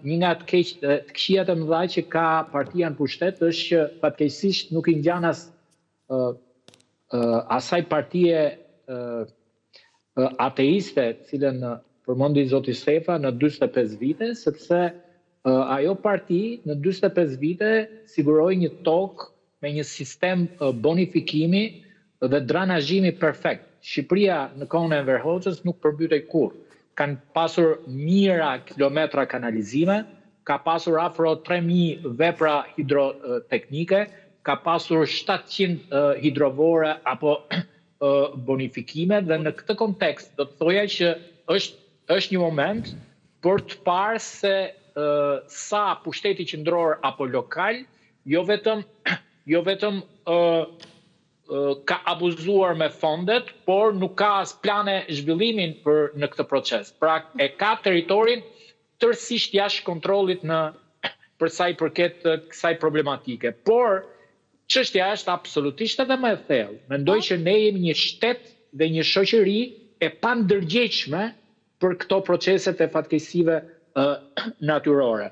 një nga të këqijat e mëdha që ka partia në pushtet është që fatkeqësisht nuk i ngjan asaj partie ateiste, cilën përmendi zoti Stefa në 45 vite, sepse ajo parti në 45 vite siguroi një tokë me një sistem bonifikimi dhe drenazhimi perfekt. Shqipëria në kohën e Enver Hoxhës nuk përmbytej kurrë. Kanë pasur mijëra kilometra kanalizime, ka pasur afro 3000 vepra hidroteknike, ka pasur 700 hidrovore apo bonifikime, dhe në këtë kontekst do të thoja që është një moment për të parë se sa pushteti qendror apo lokal jo vetëm ka abuzuar me fondet, por nuk ka as plane zhvillimin në këtë proces. Pra e ka territorin tërësisht jashtë kontrollit për sa i përket kësaj problematike. Por çështja është absolutisht edhe më e thellë. Mendoj që ne jemi një shtet dhe një shoqëri e pandërgjegjshme për këto proceset e fatkeqësive natyrore.